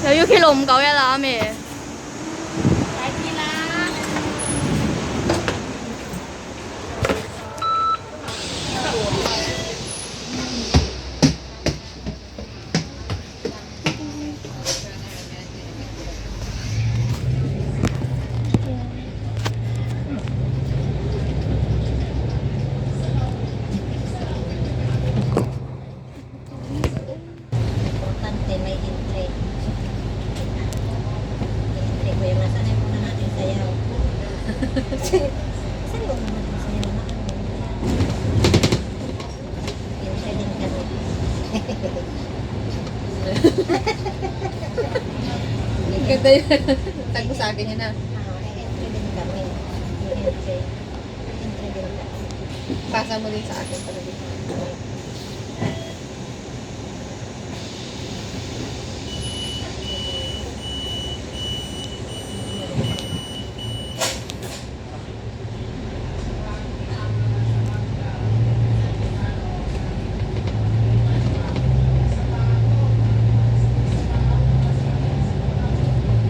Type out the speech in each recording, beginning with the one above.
又要去龍九一啦咩？快啲啦！Importante may entry. Entry ko yung nasanay muna natin sayaw. Saan ko naman yung sayaw na ano? Entry din kami. Ganda yun. Tag mo sa akin yun na. Entry din kami. Entry. Entry din kami. Pasa mo din sa akin pala dito.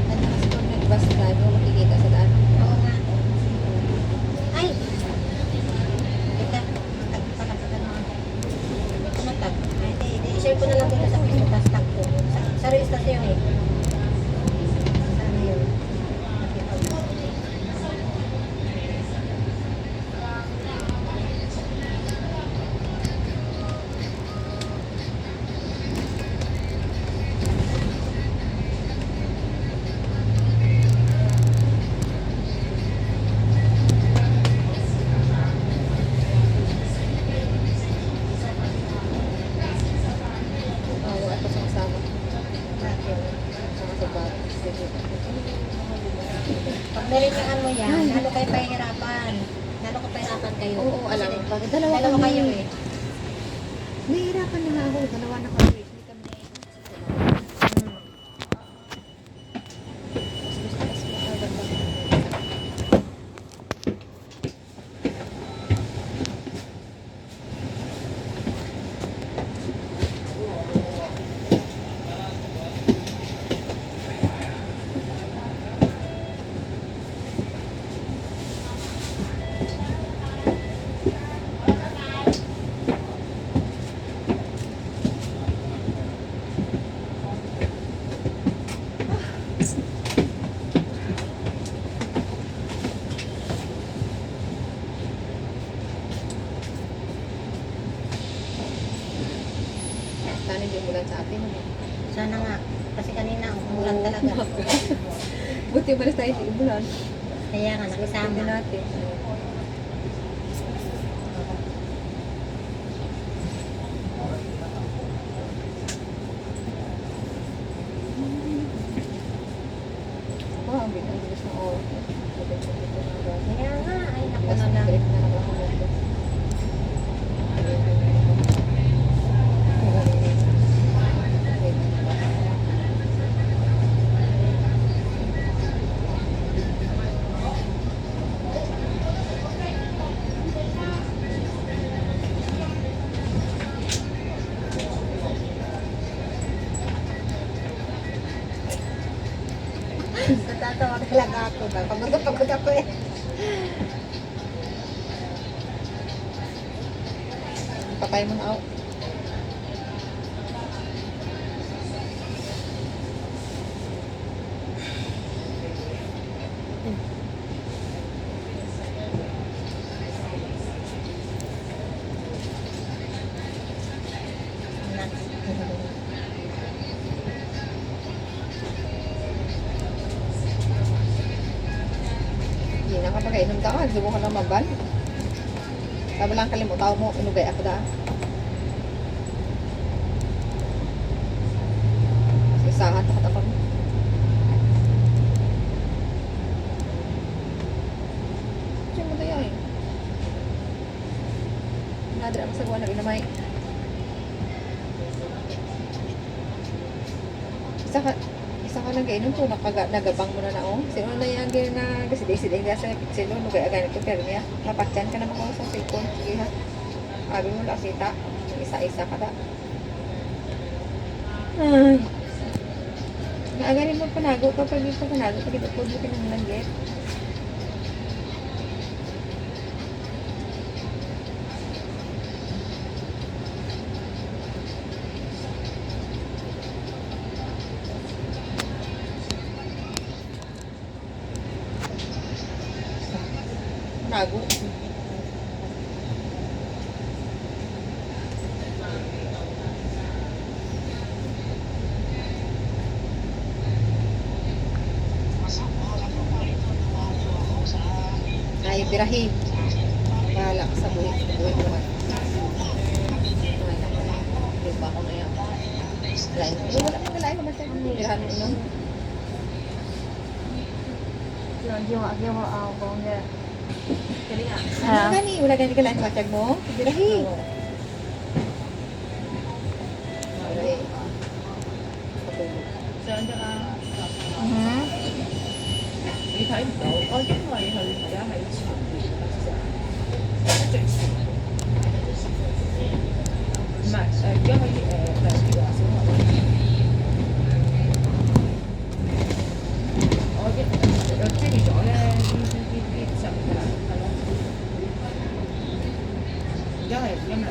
Ano kasi kung nagbas na tayo, makikita sa daan. Oo nga. Ay! Kita, tag-pagkatagan mo. Ano tag? Ay, i-share ko na lang dito sa Facebook, tas tag ko. Sa registrasyon eh. Sana yun. Oo, ako sa kasama. Bakit? Sama sa bago. Sige. Pag narinyahan mo yan, lalo kayo pahihirapan. Lalo ko pahihirapan kayo. Oo, alam Kasi mo. Bakit dalawa dalawa kami? kayo eh. Nahihirapan na nga ako. Dalawa na kami. Hindi kami mas gusto kasi makaganda. Sana hindi umulan sa atin. Sana nga. Kasi kanina, umulan talaga. Buti malas tayo hindi umulan. Kaya nga, nakisama. Hindi natin. Wow, ang bilis ng oras. Kaya nga, ay naku Last na lang. break na ako dito. Natatawa talaga ako. Pagod na pagod ako eh. Patay mo na ako. Hindi na kapag kainom ka, subukan na mabal. Sabi lang kalimutan mo, inugay ako da. Isahan, takot ako. Siya mo tayo eh. Nadra ako sa gawa na ginamay. Isa ka lang kainom po, nagabang mo na na oh. Sino na yan na kasi na sa pikselo, nugay agad ito, pero niya, napatyan ka naman ko sa cellphone. Sige ha. Sabi mo lang sita, isa-isa ka da. Ay. Agarin mo panago kapag di pa panago, pag ito po ng langgit. Panago. Ay, birahi. Bahala ka sa buhay. Buhay mo man. Ay, naku. Di ba ako na yan? Lain. Wala pa lain naman tayo. Birahan mo ino. Wala gani. Wala gani ka lain matag mo. Birahi. Birahi. Patulog. Mhm. 你睇唔到，哦，因為佢而家喺前面，最前面唔係而家可以兩條啊，小學我知咗咧，呢就係啦，係咯，而家係因為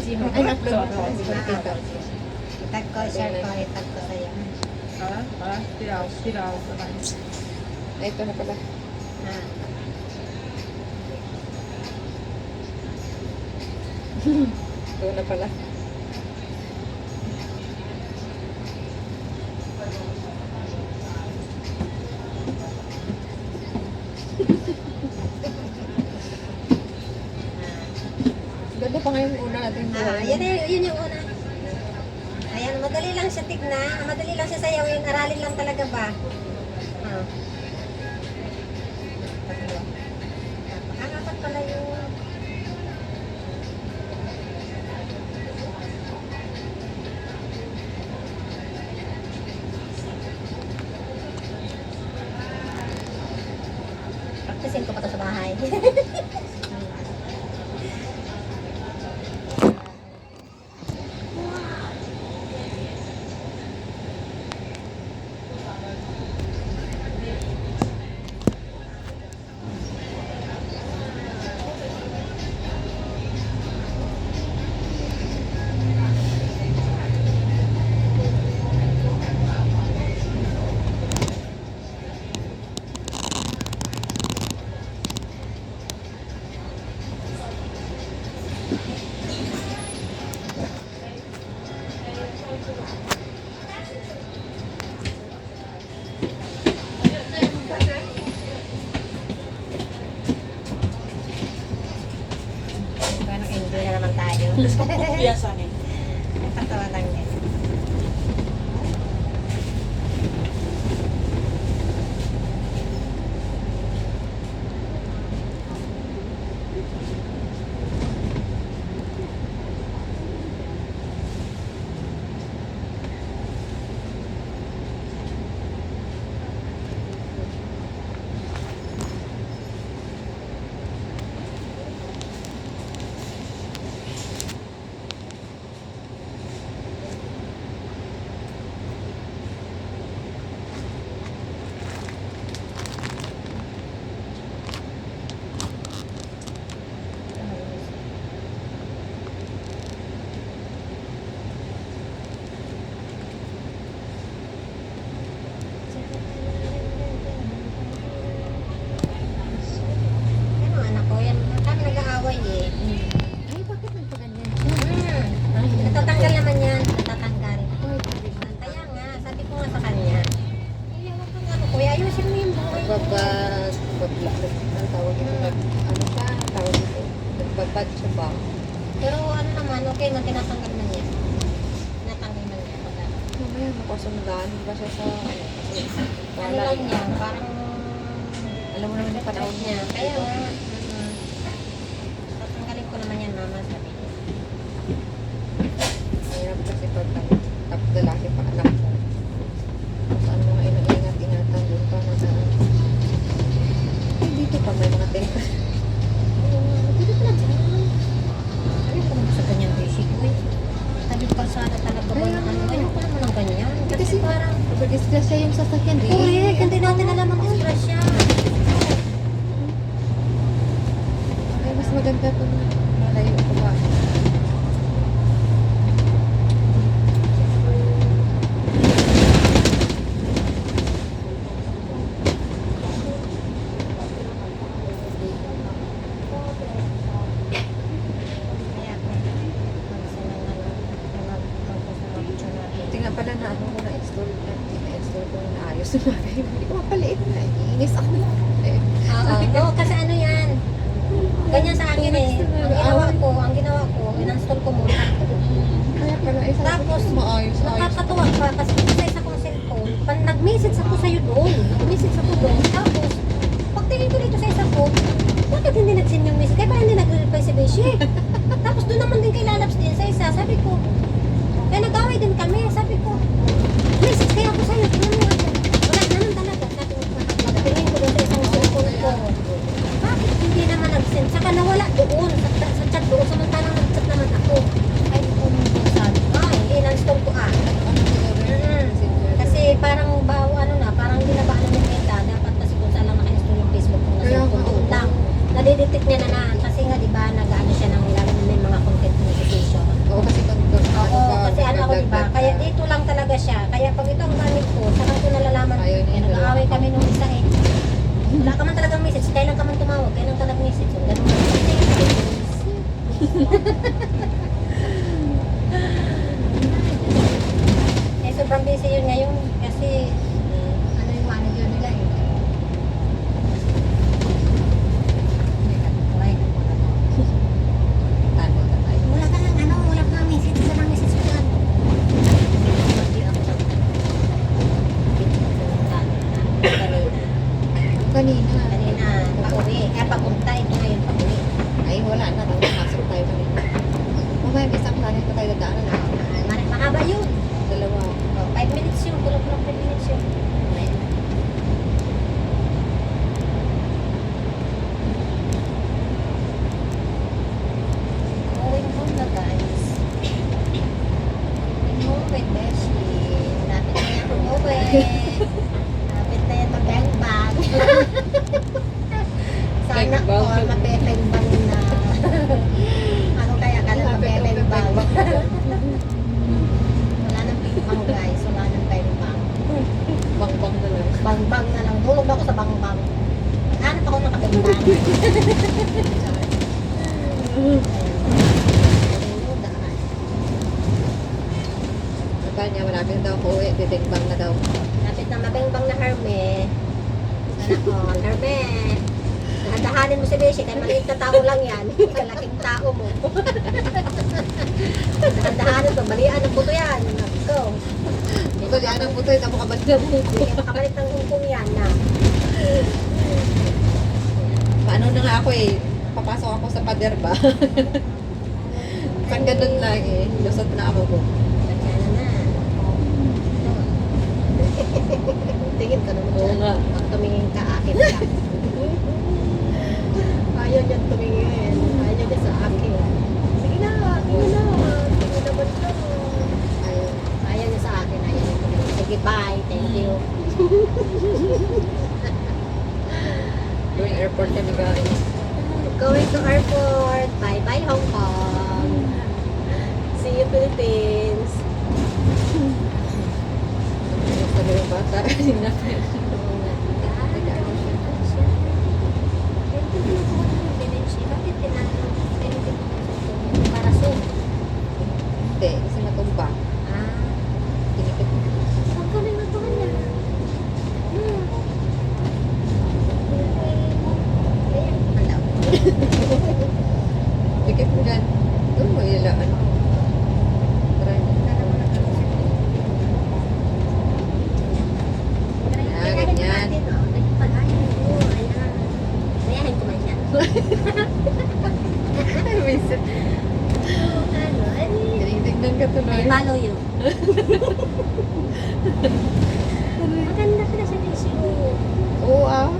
之後 Ay, upload 再mo. 自己 Dito. Itag ko, share ko, itag ko sa'yo. 好啦好啦，知道，拜拜。 Ay, ito na pala. Ha. Ito na pala. Ganda pa ngayon una natin. Yun yung una. Ayan, madali lang siya tignan. Madali lang siya sayawin. Aralin lang talaga ba? Ah. Napakalapat pala yung... Practicein ko pa to sa bahay. Parang enjoy na naman tayo. Biasa nih. Patawa lang din. Ano anak ko yan? Kami nag-aaway eh. Ay, bakit nagpaganyan? Natatanggal naman yan. Natatanggal. Ay, sabi ko. Kaya nga, sabi ko nga sa kanya. Kaya wag kang ano kuya, ayusin mo yung buhay mo. Ang tawag ito, ano siya, ang tawag ito, nagbabad siya ba? Pero ano naman, okay man, tinatanggal man yan. Tinatanggal man yan. Pag ano. Mamaya, makasundan ba siya sa, kasi, Ano wala. lang yan, parang... Alam mo naman yung panahon niya. Kaya nga. Tatanggalin ko naman yan, mama, sabi niya. Mahirap kasi pag tapos lalaki pa anak mo. Saan mga ingat-ingatan doon pa na ay, dito pa may mga temper. Dito pala dyan. Ano ka naman sa kanyang basic, eh? Tabi pa sana talaga ba ng ano? Ayun ko naman ng ganyan. Pag-disgrasya yung sasakyan, di. Correct, hindi natin alam ang disgrasya. Ay, mas maganda kung malayo ko ba. Kaya ako, Buti nga pala na ano ko na-install ko na ayos na bagay. Hindi ko mapaliit na. Iinis ako. Eh, Oo, kasi ano yan. Ganyan sa akin eh. Ang ginawa ko, in-install ko muna. kaya pala, eh, sabi ko, Tapos, maayos. nakakatuwa pa kasi sa isa kong cellphone, nag-message ako sa'yo doon. Nag-message ako doon. Tapos, pagtingin ko dito sa isa ko, bakit hindi nag-send yung message? Kaya parang hindi nag-reply si Beshi. Tapos doon naman din kay Lalabs din sa isa. Sabi ko, kaya nag-away din kami. Sabi ko, message kaya ako sa'yo. Tingnan mo ako. Wala, ganun talaga. Sabi ko, pagtingin ko doon sa isang cellphone ko. Bakit hindi naman nag-send? Saka nawala doon. Sa chat doon. Samantalang nag-chat naman ako. Ay, sabi ko, in-install ko Kasi parang ano na, parang hindi na ba alam yung meta, dapat kasi kung saan lang naka-install yung Facebook kung nasa yung doon lang. Nadidetect niya na kasi nga di ba nag-ano siya ng lalo na may mga content notification. Oo, kasi Oo, kasi ano ako di ba, kaya dito lang talaga siya. Kaya pag ito ang gamit ko, saka ko nalalaman, Ayun, eh, yun, nag-aaway kami nung isa eh. Wala ka man talagang message, kailan ka man tumawag, kailan ka nag-message. So, ganun lang. Eh, sobrang busy yun ngayon kasi ano yung manager nila eh. Wala ka lang ano, wala ka lang message, isa lang message ko yan. kanina. Kanina, pauwi. Kaya papunta, ito ngayon pauwi. Ay, wala na. Tapos pasok tayo kanina. Mamaya, isang planet pa tayo dadaanan na. Mahaba yun. Dalawa. 5 minutes yun, kulang-kulang 5 minutes yun. Going home na guys. Going home with Beshi. Lapit na yan umuwi. Lapit na yan mag-bang-bang. Sana all mabebeng-bang na. Ano kaya ka lang mabebeng-bang? Wala nang ping-pong guys. Wala nang bang-bang. Bang-bang na lang. Bang-bang na lang. Tulog ako sa bang-bang. Hanap ako ng kabang-bang. Sabi niya, malapit daw ako uwi. Bibig-bang na daw. Lapit na mabang-bang na Herme. Sana all. Herme. Dahan-dahanin mo si Beshi. Kaya maliit na tao lang yan. Kalaking tao mo. Dahan-dahanin mo. Balian ang buto yan. Go. Ito, di anang puto. Ito mo kabalik na buko. Hindi ka makabalik ng hungkong yan na. Paano na nga ako eh. Papasok ako sa pader ba? Pag ganun lang eh. Lusot na ako ko. Tatyana na. Tingin ka naman Oo dyan. nga. Pag tumingin ka, akin ka. Ayaw niyan tumingin. Ayaw niya sa akin. Sige na, tingin na. Tingin naman ka. Ayun. Ayaw niya sa akin. Ayaw niya tumingin. Sige, bye. Thank you. Going airport kami guys. Going to airport. Bye-bye, Hong Kong. See you, Philippines. Sabi ng bata. Kanina pa yun. Hindi, kasi matumba. Tinikit mo. Tikit mo dyan. Doon mo ilaan. Try mo. Ganyan. Ayahin ko man siya. Visit. Tinignan ka tuloy. I follow you. Maganda ka na sa video. Oo ah.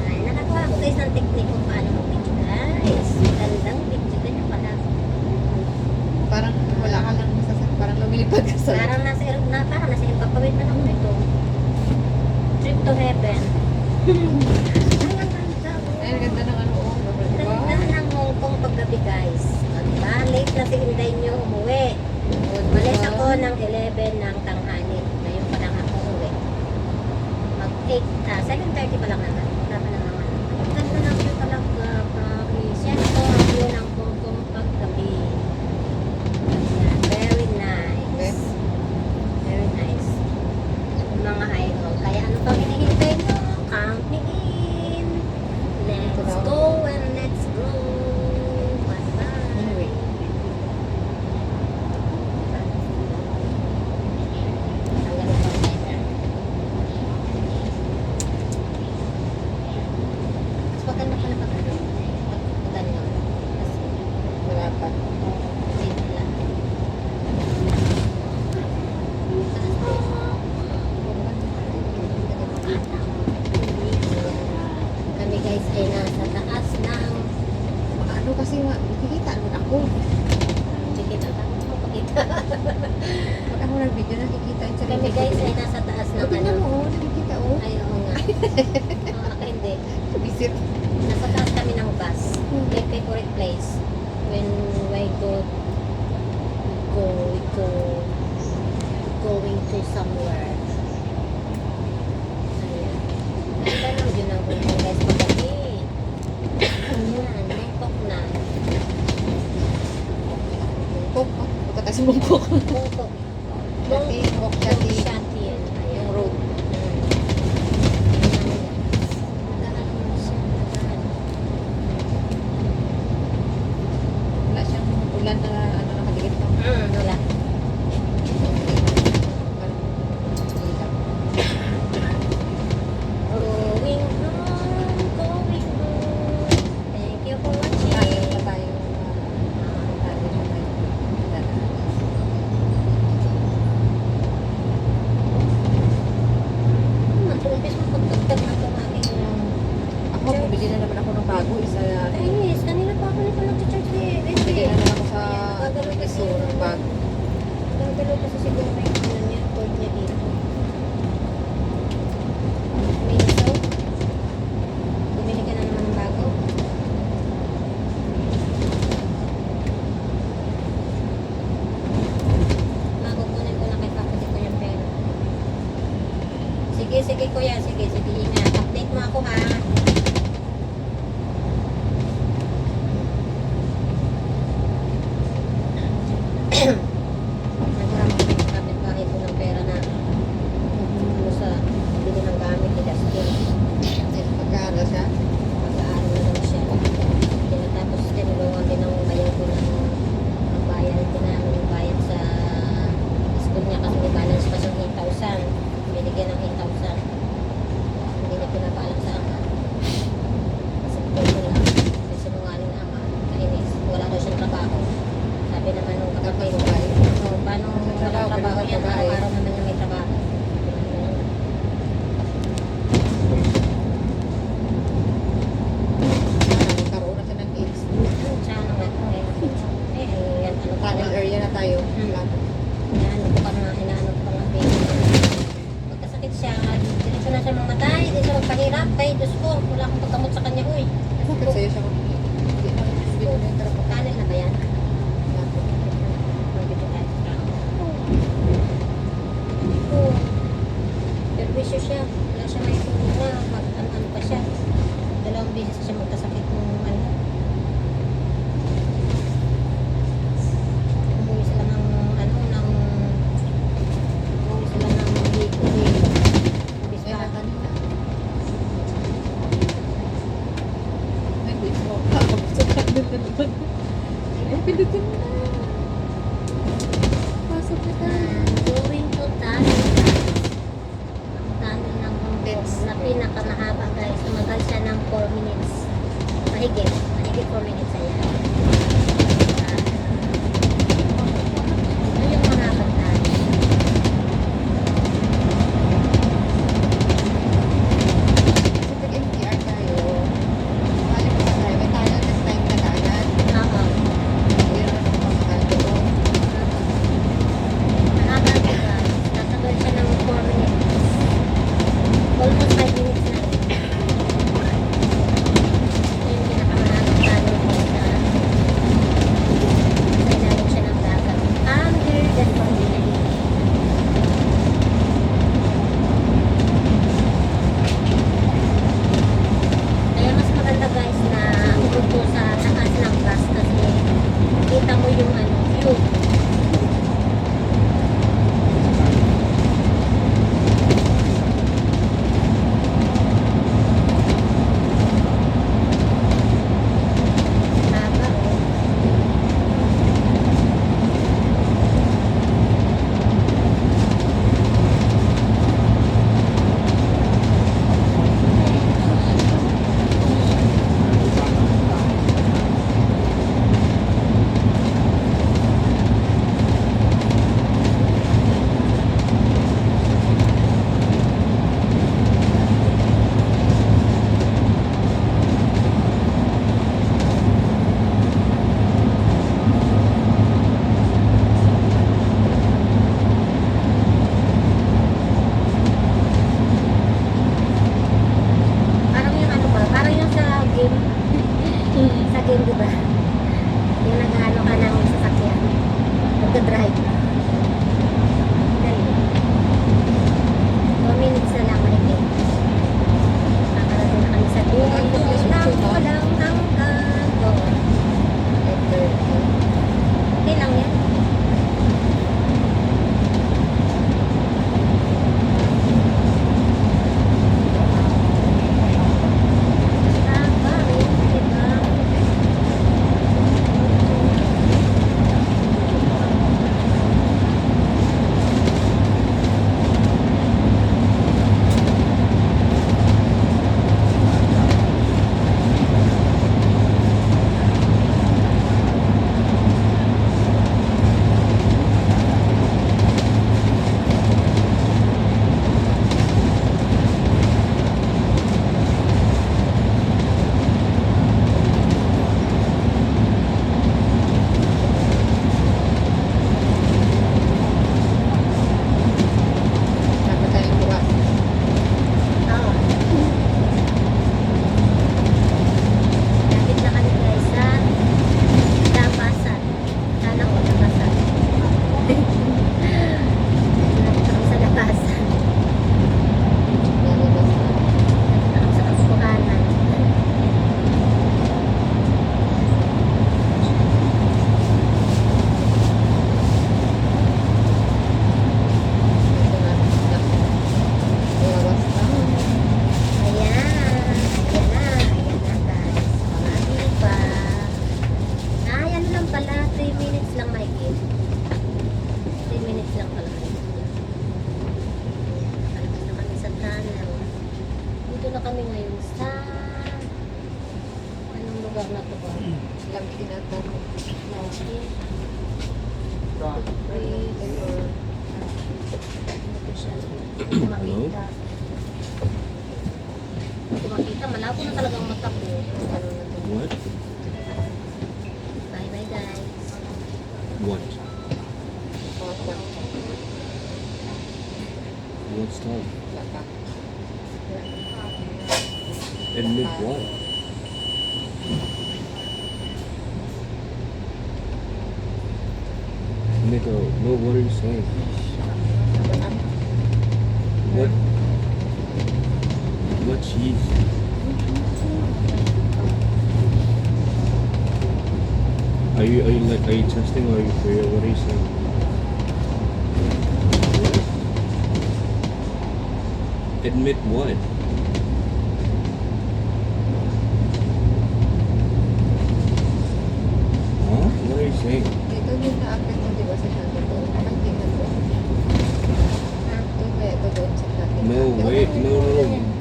Ay, nakagawa ko guys ng technique kung paano mag-video guys. Magandang video ganyan pala. Parang wala ka lang masasak. Parang lumilipad ka sa... Parang nasa airport to heaven. Ay, ang ganda. Ay, ang ganda ng ano, oh. Diba? Ganda ng Hong Kong paggabi guys. Diba? Late na si Inday nyo umuwi. Malis ako ng 11 ng tanghali. Ngayon pa lang ako uwi. Mag 7:30 pa lang naman. Wala pa lang naman. Ang ganda ng view talaga. Promise. Yan po ang view ng Hong Kong paggabi. Yan. Very nice. Very nice. Mga idol. Kaya ano pang hinihintay nyo? Count me in. Let's go and let's go. Bye-bye. Anyway. Ang ganda po guys. Mas maganda pala pag ano. Pag ganyan. Kasi Wala pa. wait lang. Kami guys ay nasa taas ng Ano kasi nga, nakikita naman ako. Pakita ako. Pakita. Pag ako nag-video, nakikita yung sarili Kami ko. guys ay nasa taas ng Tingnan ano. mo, oh, nakikita, oh. Ay, oo nga. Ako hindi. Visit. Nasa taas kami ng bus. My favorite place. When I going to somewhere. Ayan. Ganda ng view ng Hong Kong guys paggabi. Ayan, Bangkok na. Bungkok, oh. Punta tayo sa Bungkok. Bangkok. Shati, Bok Shati. Shati yan. Ayan. Yung road. Wala siyang ulan na ano nakadikit pa. Wala. Going home, going home. Thank you for Tayo watching. pa tayo. Tayo pa tayo. Mag-umpis mo pagtagtag na itong aking Ako, bumili na naman ako ng bago. Isa na. Ay, kanina pa ako nito nag-charge ni Bumili na naman ako sa Gagalaw kasi Miniso ng bago. Gagalaw kasi siguro yung ano niya, cord niya dito. Miniso? Bumili ka na naman ng bago? Makukunin ko na kay kapatid ko yung pera. Sige kuya, sige, ingat. Update mo ako ha. Nagmarami kami sa kapitbahay ko ng pera na ano sa bili ng gamit ni Dustin. Magkano siya? Mag-aaral na lang siya. Tinatapos tinulungan din ng bayan ko ng bayan. Tinanong yung bayad sa school niya kasi may balance pa siyang 8,000. Binigyan ng 8,000. Hindi niya pinapaalam sa ama. Kasi ko lang. Kasi sinungaling na ama. Kainis. Wala daw siyang trabaho. Sabi naman nung kapatid ko, paano Trabaho, walang trabaho yan? babae. Araw-araw naman niya may trabaho. Nagkaroon na siya ng AIDS. Sana nga. Yan, ano pa Tunnel area na tayo. Inaano ko pa nga, inaano ko pa nga baby. Pagkasakit siya, diretso na siya mamatay, di siya magpahirap. Kay Diyos ko, wala akong pagkamot sa kanya, uy. Bakit sa'yo siya kung hindi mo na yung tarapak? Kanin na ba yan? Magbibigay tayo sa tao. Oo. Perwisyo siya. Wala siya may tulong na. Mag-ano pa siya. 2 beses siya magkasakit ng ano. Umuwi sila ng ano, umuwi sila ng dito eh. Umbis Kaya pa. kanina. May quiz mo. nagdadrive. Dali. 2 minutes na lang mahigit. Nakarating na kami sa dulo. Lang walang hanggan. Oo. Okay lang yan. Tama rin, diba? Dapat tayong bukas. Oo. Lapit na kami guys sa Labasan. Kala ko Labasan. Lapit kami sa Labasan. Lalabas na. Lapit na kami sa Kasubukanan. Ito na. Lalabas na. Ayan. Ayan na. Ayan na guys. Mga pa. Ay, ano lang pala. 3 minutes lang mahigit. 3 minutes lang pala. Alabas na kami sa tunnel. Dito na kami ngayon sa... Anong lugar na to ba? Lang tinatanong. Mountain. Ito siya. Hindi makita. Hindi makita. Malabo na talagang mata ko. Ano na to? What? Bye bye guys. What? Papa. What's time? Papa. Admit what? Nigga, no, what are you saying? What? What cheese? Are you testing or are you for real? What are you saying? Admit what? Huh? What are you saying? Ito yung na-update mo, di ba, sa channel ko? Ay, tingnan ko. Ito ba, ito doon sa channel. No, wait, no,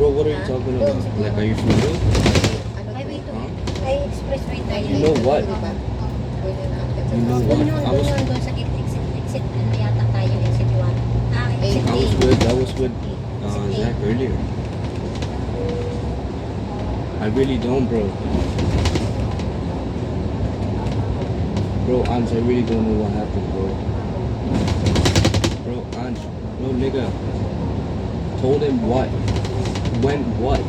bro, what are you talking about? Like, are you for real? Ano Ay, to? wait. Huh? Ay, expressway tayo. You know what? Di ba? Doon yung na-update sa You know channel. what? Doon yun, doon sa exit. Ano yata tayo, exit 1. Ah, exit I was with Zach earlier. I really don't, bro. Bro, Ange, I really don't know what happened, bro. Bro, Ange, no nigga. Told him what? When what?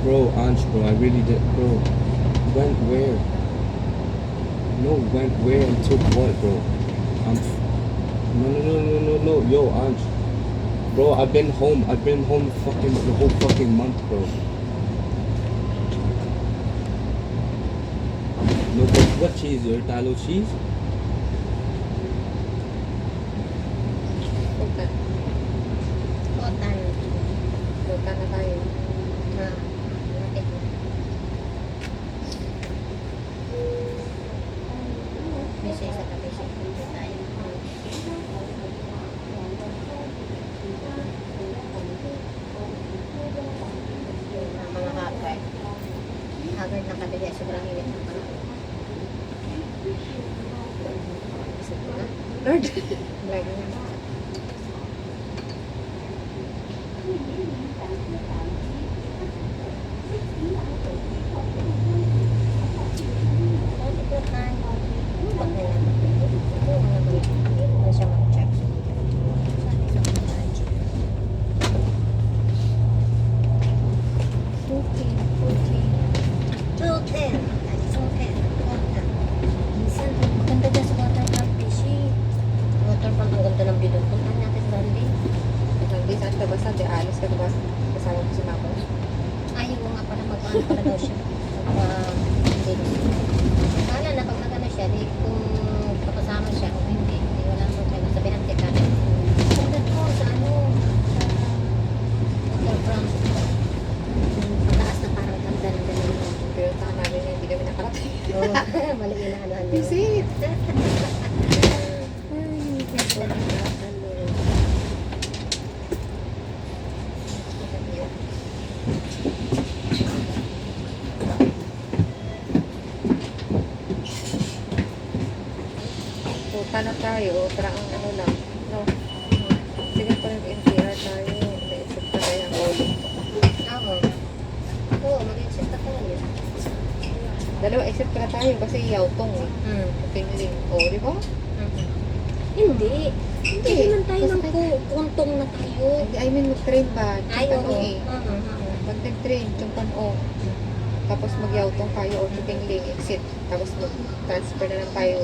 Bro, Ange, bro, I really did, bro. Went where? No, went where and took what, bro? No, yo, Ange. Bro, I've been home fucking the whole fucking month, bro. No, but what cheese? Your talo cheese? Punta. Kotan. Punta na tayo. Na, lapit na. May siya isa tabi siya. Punta tayo. Mga haggard. Haggard na kabili. Sobrang init na pala. Isip ko na. Lord. Lord na. Okay. siya. Kala na pag nagano siya, di kung papasama siya o hindi, di wala mo kayo. Sabihan ka ka. Punta ko sa ano, sa waterfront. Pataas na parang ganda ng ganun. Pero tahan namin na hindi kami nakarating. Oo, mali yun na ano. Visit! Punta na tayo, tara ang ano lang. No. Sige pa nag-NCR tayo. Naisip pa tayo ang ulo. Oo. Oo, mag-insist na tayo. Dalawa isip pala tayo kasi yautong eh. Tingling. O, di ba? Hindi. Hindi naman tayo ng kuntong na tayo. I mean, mag-train ba? Ay, Chumpan oo. O eh. Pag nag-train, chumpan O. Tapos magyautong tayo o tingling, exit. Tapos mag-transfer na lang tayo.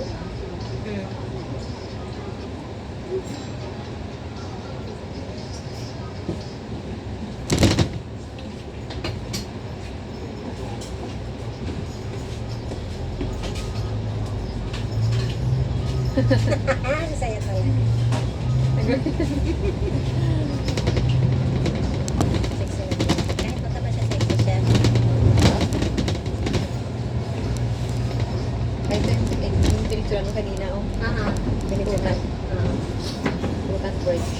Ang saya talaga. Sexy na. Kahit baka ba siya sexy siya. Kahit yung pinicturean mo kanina, oh. Pinikutan. Putan bridge.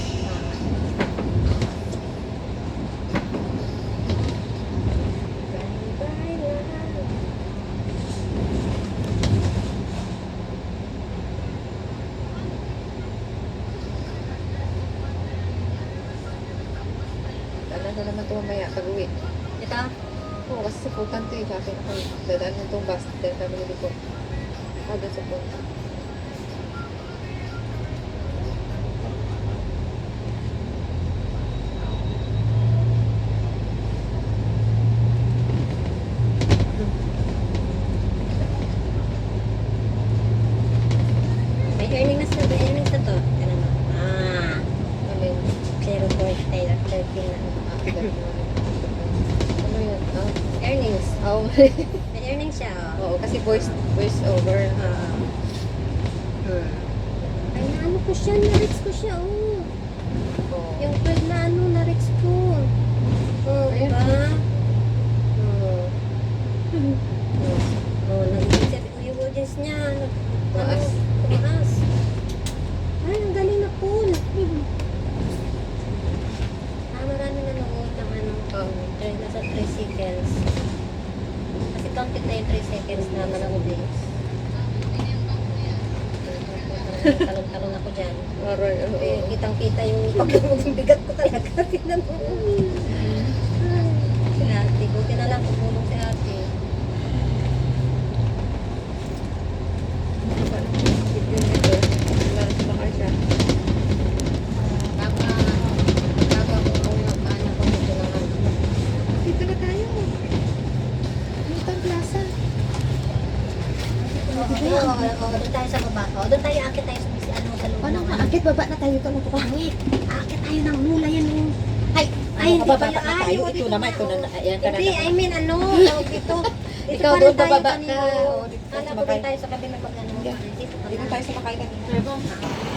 Ano na naman ito mamaya pag-uwi? Ito? Oo, kasi sa putan ito eh. Bakit ako dadaan mo itong bus. Dahil kami nito. Ako doon sa putan. May earnings na to. Ano na? Ano yun? 0.13 na. Ano yun? Ah, Earnings. Oo. May earnings siya, oh. Oo, kasi voice over. Ay, naano ko siya, na-reach ko siya, oh. Oo. Yung 12 na ano, na-reach ko. Oh, Ayan. diba? Oh. Oh, nag-iisip ko yung audience niya. Tumaas. Tumaas. Ay, ang galing na pool. Marami nanonood ng ano, nasa 3 seconds. Kasi counted na yung 3 seconds na manood eh. Talon-talon ako dyan. Aray, oo. Eh, kitang-kita yung pagkamaging bigat ko talaga. Tingnan mo. Si ate, buti na lang pagulong si ate. Video nito. Wala na sa siya. Bago ako kung nagpaanak ko dito na ano. Dito na tayo. Newton Plaza. Doon tayo sa baba. Doon tayo, akit tayo sa ano, sa loob Ano ng nga? ano. Akit baba na tayo. Ito na ito. Pangit. Akit tayo ng mula yan. Ay, Ano, hindi bababa pala. na Ay, tayo. oo, Ito dito naman, na, ito na. oo. Ayan ka na. Hindi, I mean ano, tawag dito. Dito Ikaw pa rin doon tayo bababa kanina. ka. Oo, dito tayo Kala ko sumakay. rin tayo sa gabi na pag ano. Hindi. Dito pa Dito rin. tayo sa makay kanina.